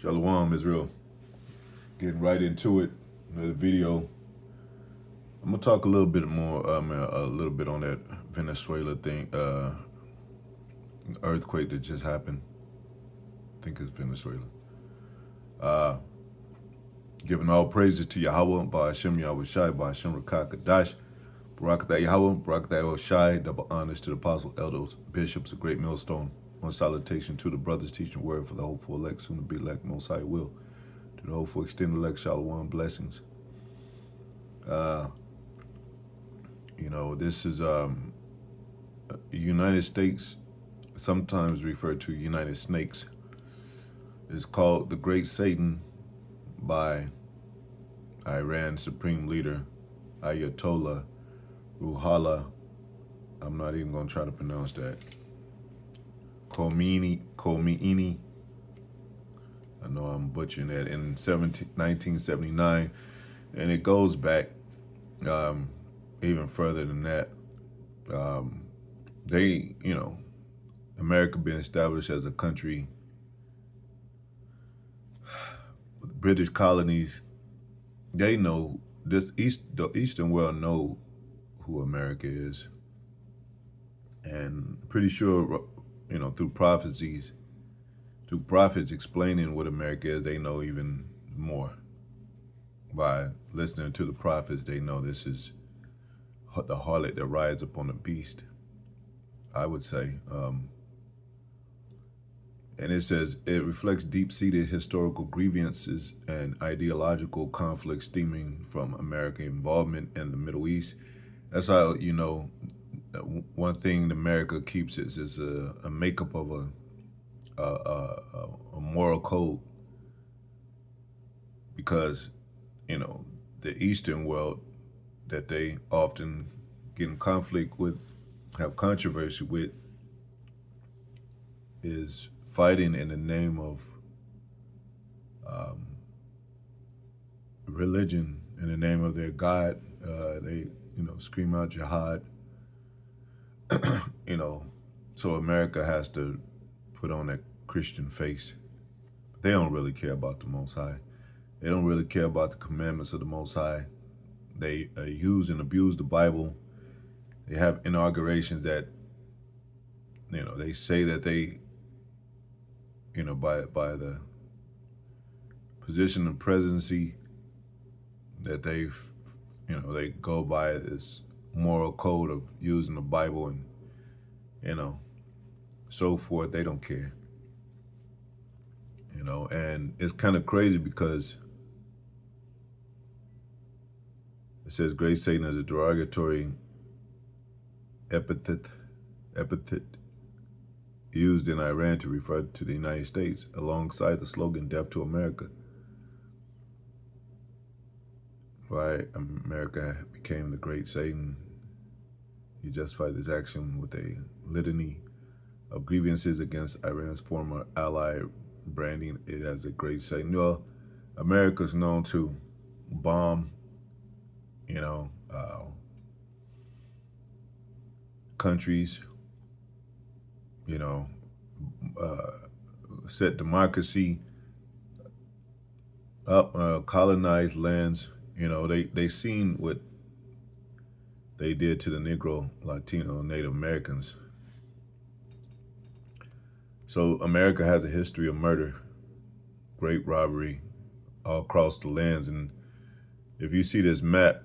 Shalom, Israel. Getting right into it. Another video. I'm gonna talk a little bit more, a little bit on that Venezuela thing, earthquake that just happened. I think it's Venezuela. Uh, Giving all praises to Yahweh, Ba'ashem Yahweh Shai, Ba'ashem Rakah Kadash, Barakatah Yahweh, Barakatah El Shai, double honors to the apostle, elders, bishops, a great millstone. One salutation to the brothers teaching word for the hopeful elect, soon to be elect, most high will. To the hopeful extended elect, shalom, blessings. This is United States, sometimes referred to United Snakes, is called the Great Satan by Iran's Supreme Leader, Ayatollah Ruhollah. I'm not even going to try to pronounce that. Khomeini. I know I'm butchering that. In 1979, and it goes back even further than that. America being established as a country, British colonies, they know the Eastern world know who America is, and pretty sure, through prophecies, through prophets explaining what America is, they know even more. By listening to the prophets, they know this is the harlot that rides upon the beast, I would say. And it says, it reflects deep-seated historical grievances and ideological conflicts stemming from American involvement in the Middle East. That's how, one thing America keeps is a makeup of a moral code. Because, the Eastern world that they often get in conflict with, have controversy with, is fighting in the name of religion, in the name of their God. They, scream out jihad. So America has to put on that Christian face. They don't really care about the Most High. They don't really care about the commandments of the Most High. They use and abuse the Bible. They have inaugurations that, they say that they, by the position of presidency, that they go by this moral code of using the Bible and, so forth. They don't care. And it's kind of crazy because it says Great Satan is a derogatory epithet used in Iran to refer to the United States, alongside the slogan "Death to America." Why America became the Great Satan. He justified this action with a litany of grievances against Iran's former ally, branding it as a Great Satan. Well, America's known to bomb, countries, set democracy up, colonized lands. They seen what they did to the Negro, Latino, Native Americans. So America has a history of murder, great robbery, all across the lands. And if you see this map,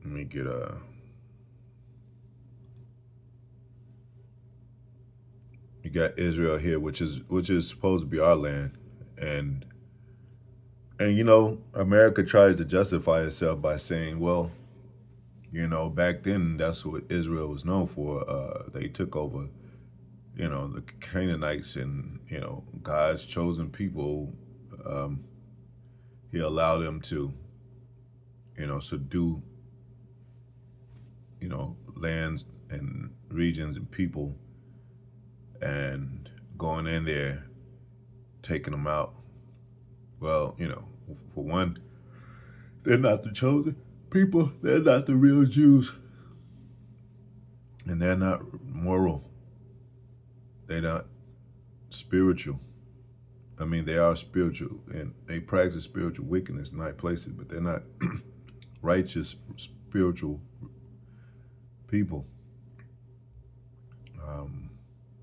let me get you got Israel here, which is supposed to be our land, and America tries to justify itself by saying, well, back then that's what Israel was known for. They took over, the Canaanites, and God's chosen people. He allowed them to, subdue, lands and regions and people, and going in there, taking them out. Well, for one, they're not the chosen people. They're not the real Jews. And they're not moral. They're not spiritual. I mean, they are spiritual and they practice spiritual wickedness in high places, but they're not righteous spiritual people.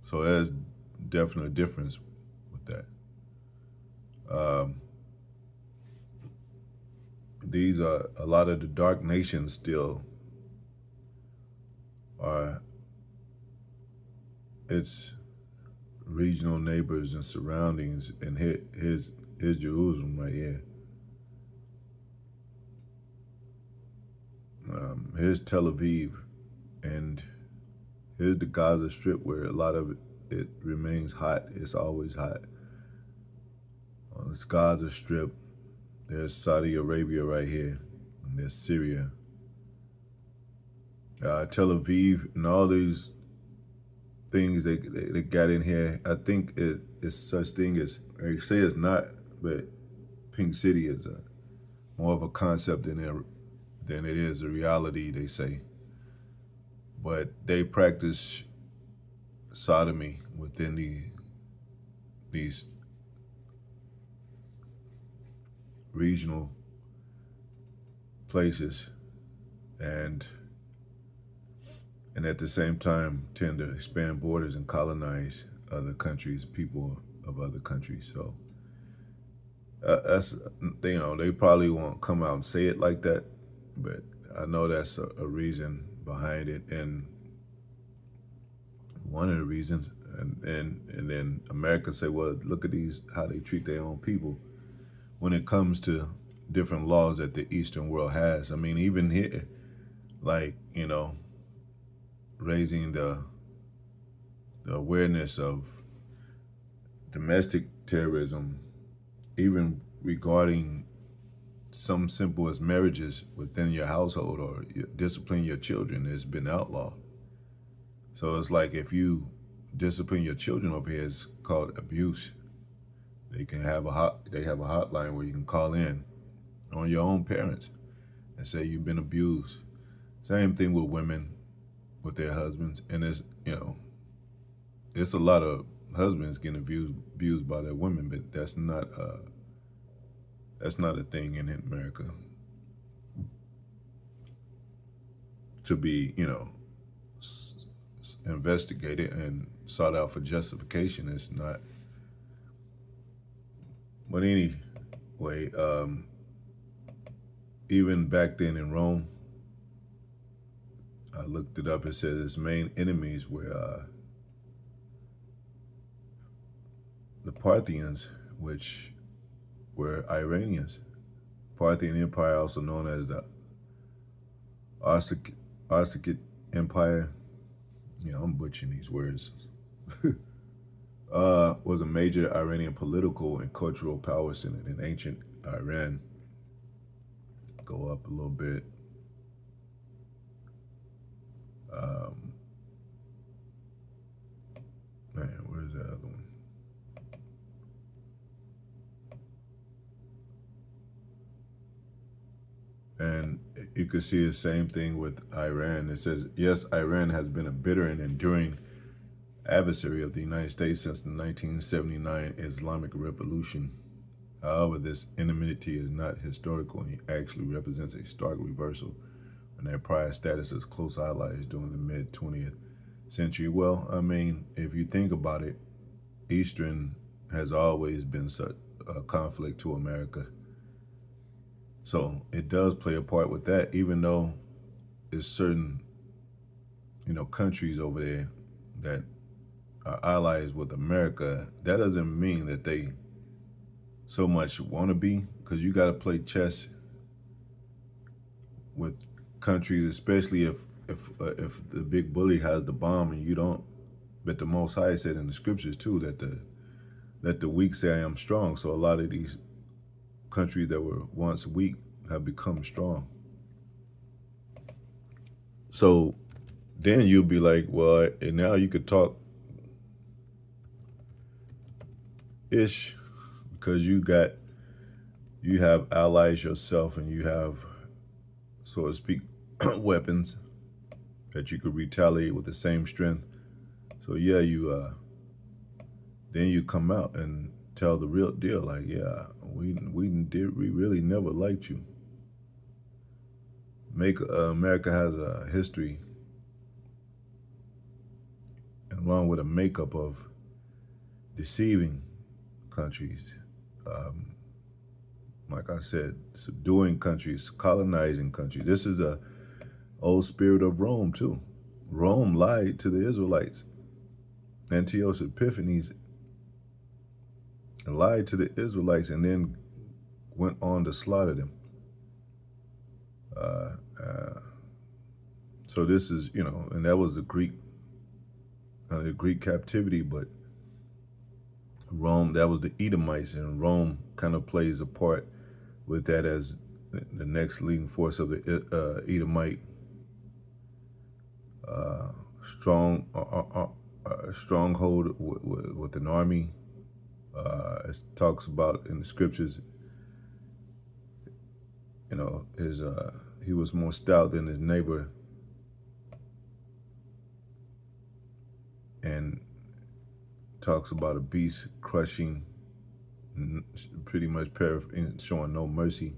So there's definitely a difference with that. Um, these are a lot of the dark nations still are its regional neighbors and surroundings, and here's Jerusalem right here. Here's Tel Aviv, and here's the Gaza Strip, where a lot of it remains hot. It's always hot. On this Gaza Strip, there's Saudi Arabia right here, and there's Syria. Tel Aviv, and all these things they got in here. I think it's such thing as, they say it's not, but Pink City is more of a concept than it is a reality, they say. But they practice sodomy within these regional places, and at the same time tend to expand borders and colonize other countries, people of other countries. So that's, they probably won't come out and say it like that, but I know that's a reason behind it, and one of the reasons. And then America say, well, look at these, how they treat their own people when it comes to different laws that the Eastern world has. I mean, even here, like, raising the awareness of domestic terrorism, even regarding some simple as marriages within your household, or discipline your children, has been outlawed. So it's like, if you discipline your children over here, it's called abuse. They have a hotline where you can call in on your own parents and say you've been abused. Same thing with women with their husbands, and it's a lot of husbands getting abused by their women, but that's not a thing in America to be investigated and sought out for justification. It's not. But anyway, even back then in Rome, I looked it up. It says its main enemies were the Parthians, which were Iranians. Parthian Empire, also known as the Arsacid Empire. I'm butchering these words. Was a major Iranian political and cultural power center in ancient Iran. Go up a little bit. Where's that other one? And you could see the same thing with Iran. It says, yes, Iran has been a bitter and enduring adversary of the United States since the 1979 Islamic Revolution. However, this enmity is not historical and actually represents a stark reversal from their prior status as close allies during the mid-20th century. Well, I mean, if you think about it, Eastern has always been such a conflict to America. So it does play a part with that, even though there's certain, countries over there that are allies with America. That doesn't mean that they so much want to be, because you got to play chess with countries, especially if the big bully has the bomb and you don't. But the Most High said in the scriptures too that the weak say I am strong. So a lot of these countries that were once weak have become strong. So then you'll be like, well, and now you could talk ish, because you have allies yourself, and you have, so to speak, weapons that you could retaliate with the same strength. So yeah, then you come out, and tell the real deal. Like, yeah, we really never liked you. America has a history, along with a makeup of deceiving countries. Um, like I said, subduing countries, colonizing countries. This is a old spirit of Rome too. Rome lied to the Israelites. Antiochus Epiphanes lied to the Israelites and then went on to slaughter them. Uh, uh, so this is, and that was the Greek captivity, but Rome, that was the Edomites, and Rome kind of plays a part with that as the next leading force of the Edomite stronghold with an army. It talks about in the scriptures, he was more stout than his neighbor, and talks about a beast crushing, pretty much showing no mercy.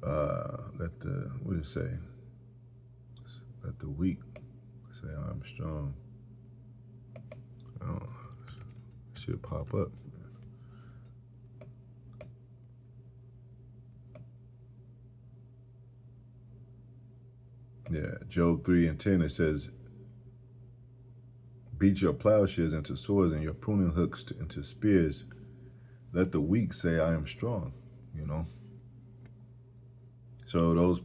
What did it say? Let the weak say I'm strong. Oh, it should pop up. Yeah, Job 3:10, it says, beat your plowshares into swords and your pruning hooks into spears. Let the weak say I am strong, So those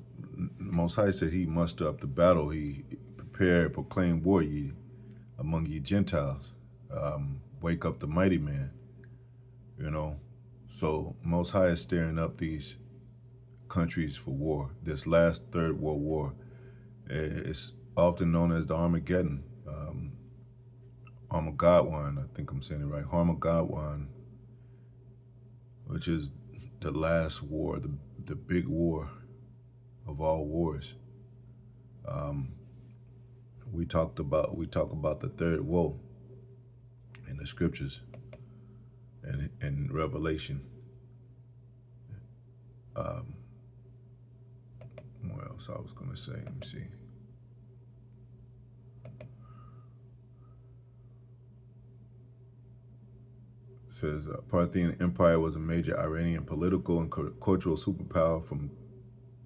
Most High said he muster up the battle. He prepared, proclaimed war ye among ye Gentiles. Wake up the mighty man, So Most High is stirring up these countries for war. This last Third World War is often known as the Armageddon. Armageddon, I think I'm saying it right. Armageddon, which is the last war, the big war of all wars. We talk about the third woe in the scriptures and in Revelation. What else I was gonna say? Let me see. It says Parthian Empire was a major Iranian political and cultural superpower from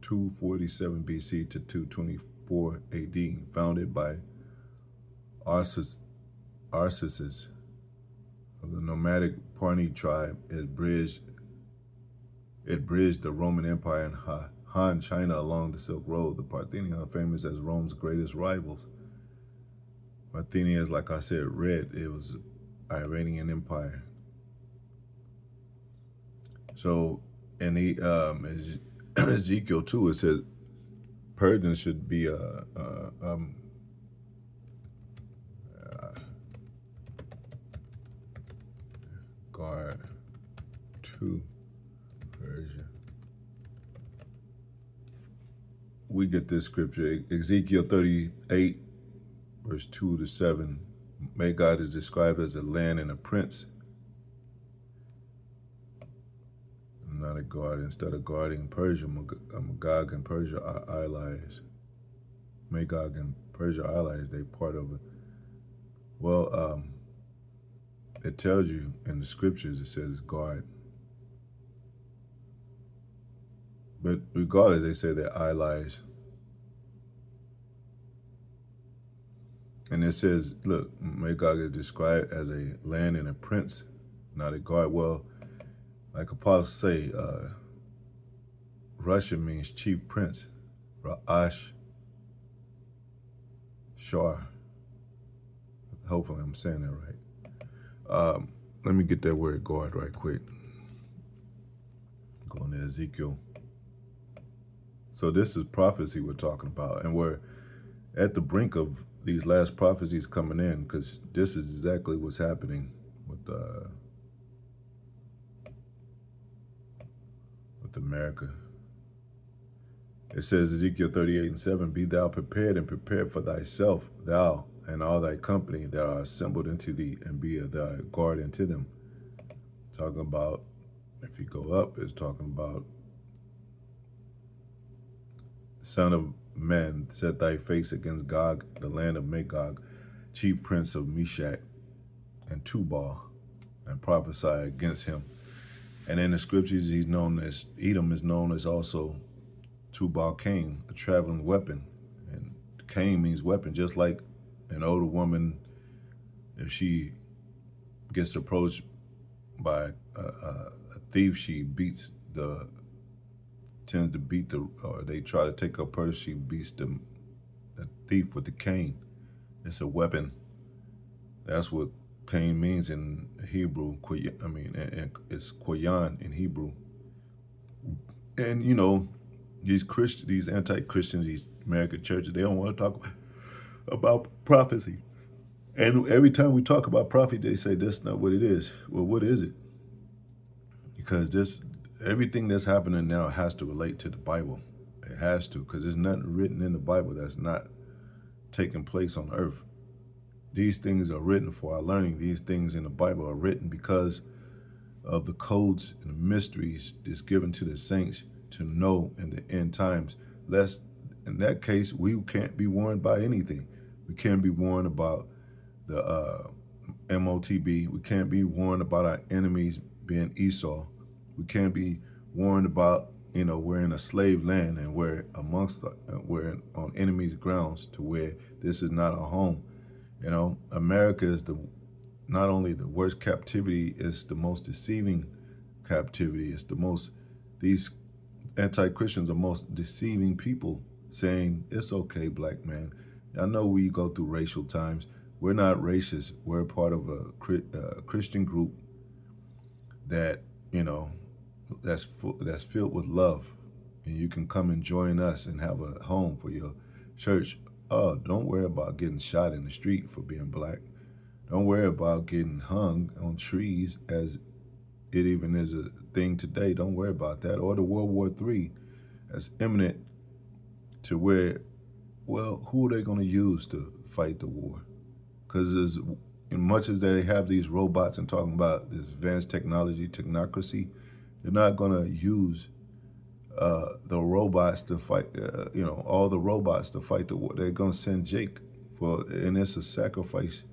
247 BC to 224 AD, founded by Arsaces of the nomadic Parni tribe. It bridged the Roman Empire and Han China along the Silk Road. The Parthians are famous as Rome's greatest rivals. Parthians, like I said, it was Iranian Empire. So in the Ezekiel 2, it says Persians should be guard to Persia. We get this scripture, Ezekiel 38, verse 2 to 7. May God is described as a land and a prince, not a guard. Instead of guarding Persia, Magog and Persia are allies. Magog and Persia are allies. They part of it. Well, it tells you in the scriptures, it says guard. But regardless, they say they're allies. And it says, look, Magog is described as a land and a prince, not a guard. Well, like apostles say, Russia means chief prince, Ra'ash Shar. Hopefully I'm saying that right. Let me get that word guard right quick. Going to Ezekiel. So this is prophecy we're talking about, and we're at the brink of these last prophecies coming in, because this is exactly what's happening with America. It says, Ezekiel 38:7, be thou prepared and prepared for thyself, thou and all thy company that are assembled into thee, and be thy guard unto them. Talking about, if you go up, it's talking about Son of man, set thy face against Gog, the land of Magog, chief prince of Meshach and Tubal, and prophesy against him. And in the scriptures, he's known as, Edom is known as also Tubal Cain, a traveling weapon. And Cain means weapon, just like an older woman, if she gets approached by a thief, she tends to beat or they try to take her purse, she beats the thief with the cane. It's a weapon. That's what Cain means in Hebrew. It's Koyan in Hebrew. And you know, these anti-Christians, these American churches, they don't want to talk about prophecy. And every time we talk about prophecy, they say that's not what it is. Well, what is it? Because everything that's happening now has to relate to the Bible. It has to, because there's nothing written in the Bible that's not taking place on earth. These things are written for our learning. These things in the Bible are written because of the codes and the mysteries that's given to the saints to know in the end times. Lest, in that case, we can't be warned by anything. We can't be warned about the MOTB. We can't be warned about our enemies being Esau. We can't be warned about, we're in a slave land and we're on enemy's grounds to where this is not our home. America is not only the worst captivity, it's the most deceiving captivity. These anti-Christians are most deceiving people, saying, it's okay, black man. I know we go through racial times. We're not racist. We're part of a Christian group that, that's filled with love. And you can come and join us and have a home for your church. Oh, don't worry about getting shot in the street for being black. Don't worry about getting hung on trees, as it even is a thing today. Don't worry about that. Or the World War III as imminent, to where, well, who are they going to use to fight the war? Because as much as they have these robots and talking about this advanced technocracy, they're not going to use the robots to fight, all the robots to fight the war. They're going to send Jake and it's a sacrifice,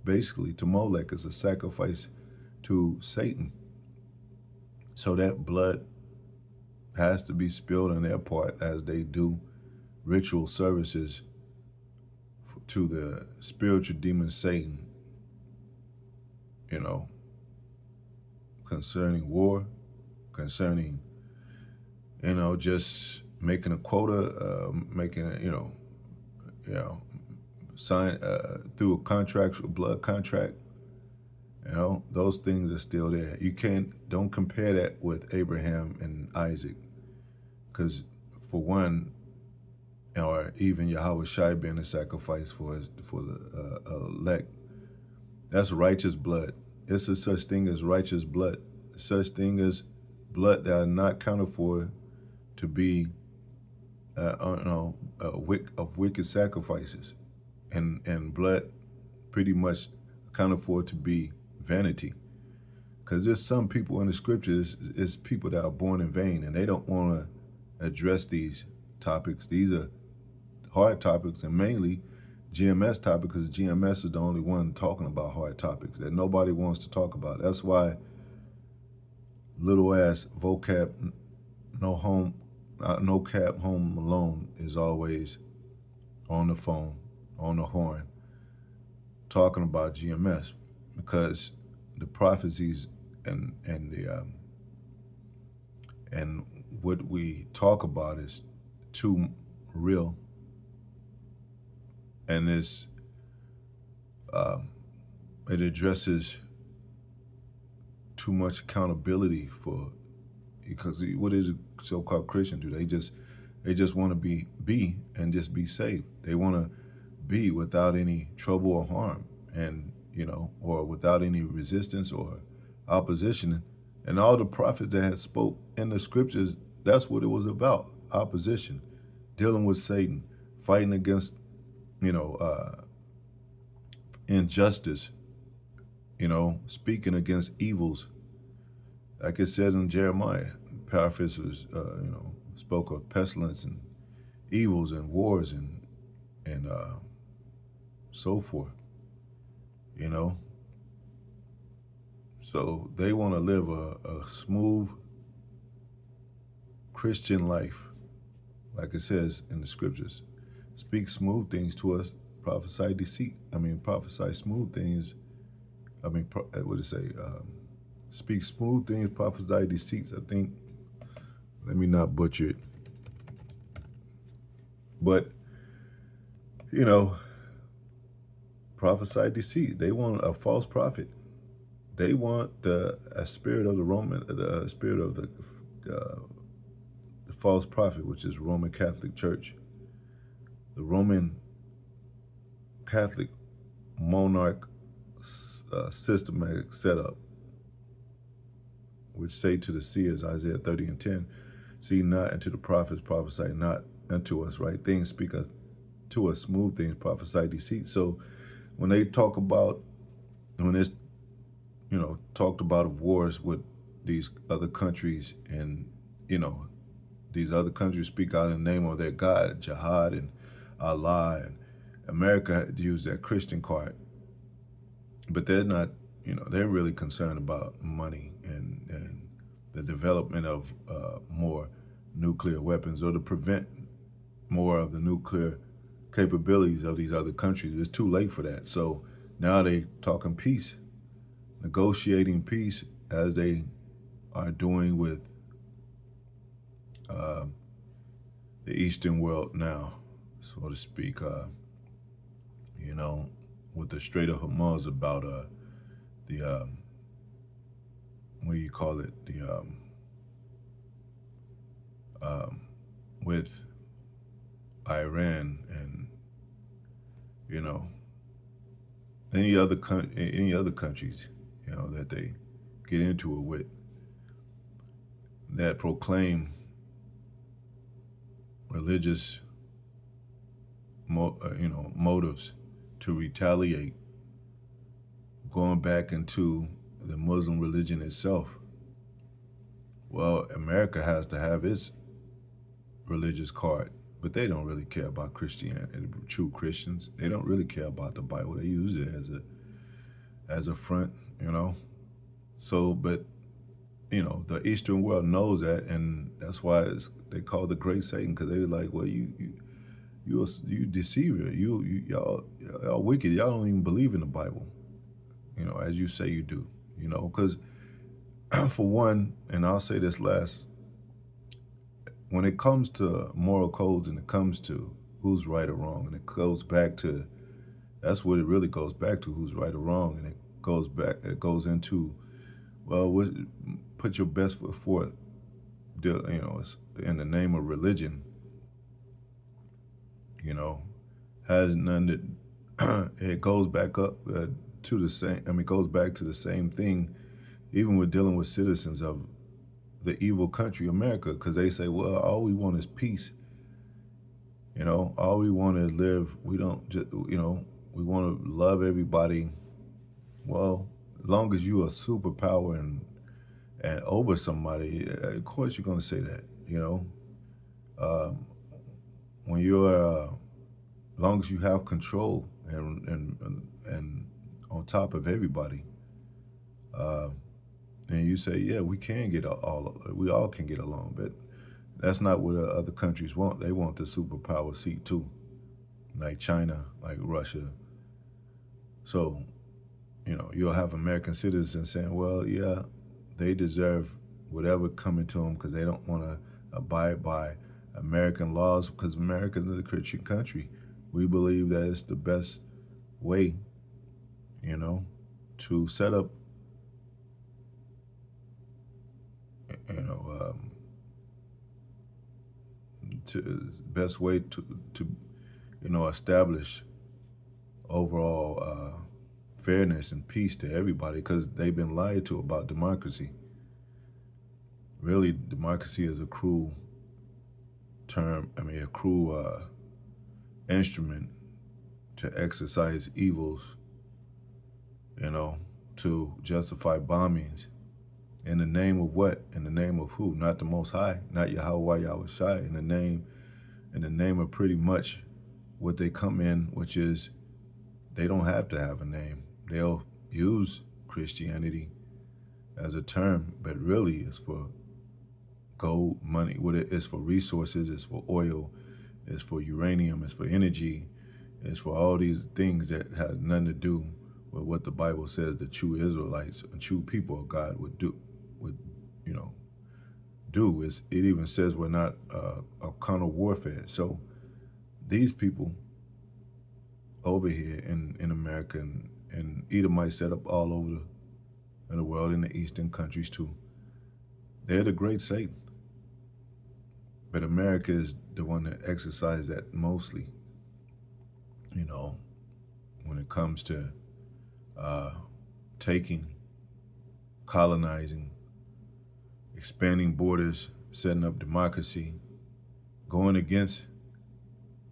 basically, to Molech. It's a sacrifice to Satan. So that blood has to be spilled on their part as they do ritual services to the spiritual demon Satan, concerning war, concerning just making a quota, sign through a contractual blood contract. Those things are still there. Don't compare that with Abraham and Isaac, because for one, or even Yahweh Shai being a sacrifice for the elect, that's righteous blood. It's a such thing as righteous blood, such thing as blood that are not counted for to be, of wicked sacrifices, and blood pretty much accounted for to be vanity. Because there's some people in the scriptures, it's people that are born in vain, and they don't want to address these topics. These are hard topics, and mainly GMS topics, because GMS is the only one talking about hard topics that nobody wants to talk about. That's why little ass vocab, no cap home alone is always on the phone, on the horn, talking about GMS, because the prophecies and what we talk about is too real, and it addresses too much accountability because what is so-called Christian do? They just want to be and just be saved. They want to be without any trouble or harm, and or without any resistance or opposition. And all the prophets that had spoke in the scriptures, that's what it was about: opposition, dealing with Satan, fighting against injustice, speaking against evils. Like it says in Jeremiah, paraphrase spoke of pestilence and evils and wars and so forth, you know. So they want to live a smooth Christian life, like it says in the scriptures. Speak smooth things to us, prophesy deceit. Prophesy smooth things. What did it say? Speak smooth things, prophesy deceits. I think, let me not butcher it. But, prophesy deceit. They want a false prophet. They want a spirit of the spirit of the false prophet, which is Roman Catholic Church. The Roman Catholic monarch systematic setup, which say to the seers, Isaiah 30:10, see not, and to the prophets prophesy not unto us right things, speak to us smooth things, prophesy deceit. So when they talk about, when it's, talked about of wars with these other countries, and, these other countries speak out in the name of their God, jihad and Allah, and America use that Christian card. But they're not, they're really concerned about money and the development of more nuclear weapons, or to prevent more of the nuclear capabilities of these other countries. It's too late for that. So now they talking peace, negotiating peace, as they are doing with the Eastern world now, so to speak, with the Strait of Hormuz, about the what do you call it, the with Iran, and any other countries, that they get into it with, that proclaim religious motives to retaliate, going back into the Muslim religion itself. Well, America has to have its religious card, but they don't really care about Christianity, true Christians. They don't really care about the Bible. They use it as a front, So, but the Eastern world knows that, and that's why they call the Great Satan, because they're like, well, you deceiver, y'all wicked. Y'all don't even believe in the Bible, as you say you do, because for one, and I'll say this last, when it comes to moral codes, and it comes to who's right or wrong, and it goes back to, that's what it really goes back to, who's right or wrong, and it goes into, well, put your best foot forth, in the name of religion, has none that, it goes back up to the same, it goes back to the same thing, even with dealing with citizens of the evil country, America, because they say, well, all we want is peace. All we want is live. We don't just, we want to love everybody. Well, as long as you're a superpower and over somebody, of course you're going to say that, when you're, as long as you have control and on top of everybody, and you say, yeah, we all can get along, but that's not what other countries want. They want the superpower seat too, like China, like Russia. So, you'll have American citizens saying, well, yeah, they deserve whatever coming to them because they don't want to abide by American laws, because America is a Christian country. We believe that it's the best way, to set up, best way to establish overall fairness and peace to everybody, because they've been lied to about democracy. Really, democracy is a cruel term, a cruel instrument to exercise evils you know, to justify bombings. In the name of what? In the name of who? Not the Most High, not Yahweh Yahushai. In the name of pretty much what they come in, which is they don't have to have a name. They'll use Christianity as a term, but really it's for gold, money. What it is for resources, it's for oil, it's for uranium, it's for energy, it's for all these things that have nothing to do with what the Bible says the true Israelites and true people of God would do. It even says we're not a carnal warfare. So these people over here in America and Edomites set up all over the world, in the eastern countries too, they're the great Satan. But America is the one that exercises that mostly, when it comes to taking, colonizing, expanding borders, setting up democracy, going against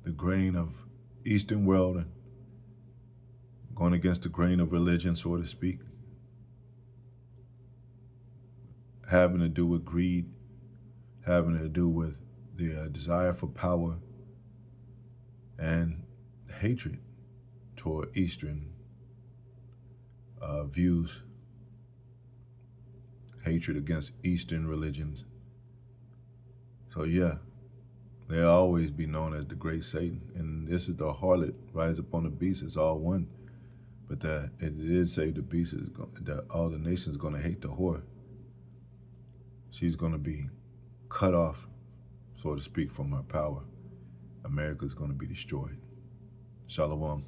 the grain of Eastern world and going against the grain of religion, so to speak, having to do with greed, having to do with the desire for power and hatred toward Eastern views, hatred against Eastern religions. So yeah, they'll always be known as the great Satan. And this is the harlot, rise upon the beast. It's all one. But it did say the beast is that all the nations are going to hate the whore. She's going to be cut off, so to speak, from her power. America's going to be destroyed. Shalom.